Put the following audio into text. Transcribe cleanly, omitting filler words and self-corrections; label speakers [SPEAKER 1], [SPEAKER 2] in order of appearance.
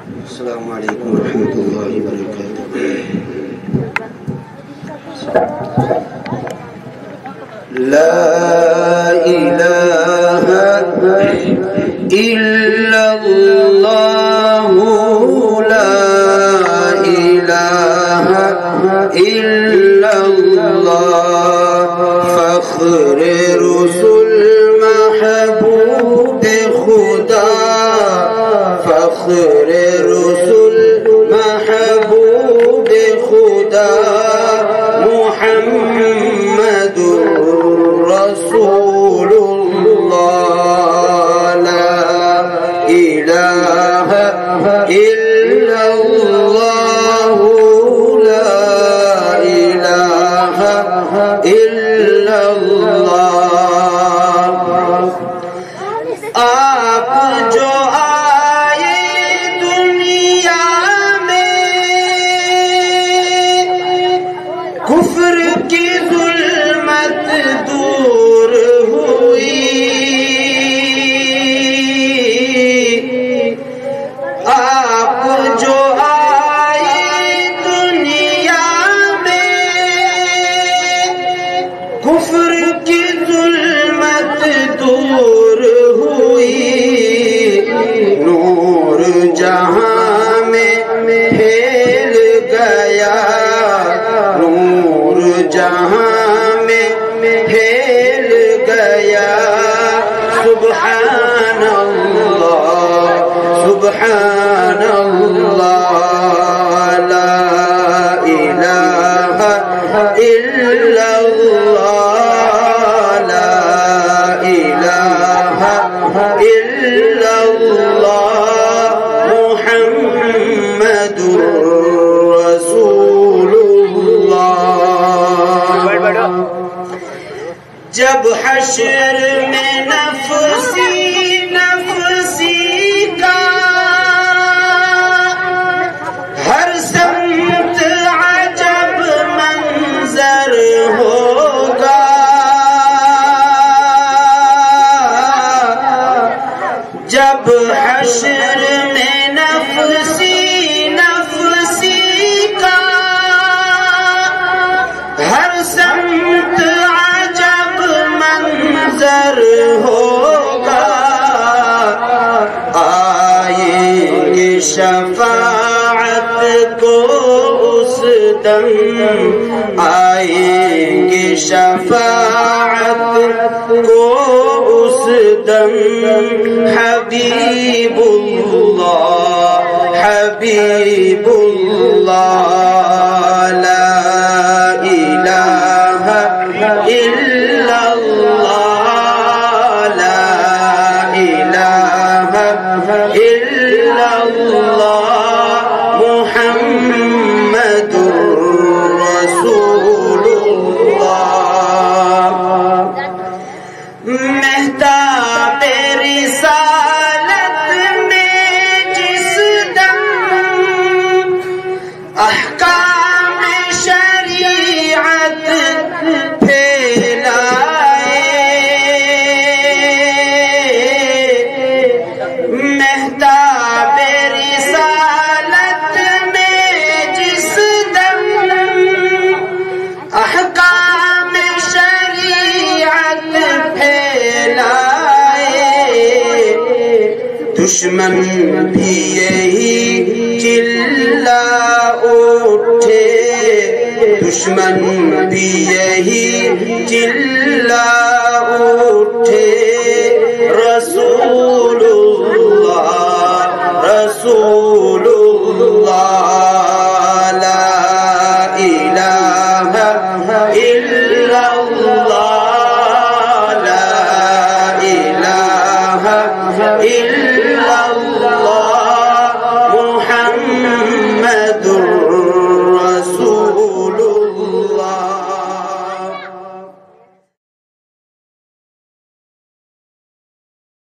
[SPEAKER 1] السلام علیکم ورحمۃ اللہ وبرکاتہ. لا الہ الا اللہ لا الہ الا اللہ فخر رسول محبوب خدا فخر رسول محبوب خدا محمد رسول اللہ لا الہ الا اللہ لا الہ الا اللہ. آپ جو آئے دنیا میں کفر کی ظلمت دور ہوئی. آپ جو آئے دنیا میں کفر کی ظلمت دور ہوئی. نور جہاں میں پھیل گیا نور جہاں میں پھیل گیا. سبحان اللہ سبحان اللہ لا الہ الا اللہ لا الہ الا اللہ محمد رسول اللہ. جب حشر میں نفسی نفسی کا ہر سمت عجب منظر ہوگا. جب حشر میں نفسی نفسی کا ہر سمت عجب منظر ہوگا. آئیں گے شفاعت کو اس دم آئیں گے شفاعت کو اس دم. حبیب اللہ حبیب اللہ لا الہ الا اللہ لا الہ الا اللہ محمد رسول اللہ. مہتاب رسالت میں جس دم احکام شریعت پھیلائے. مہتاب رسالت میں جس دم احکام شریعت پھیلائے. دشمن بھی یہی چلا اٹھے دشمن بھی یہی چلا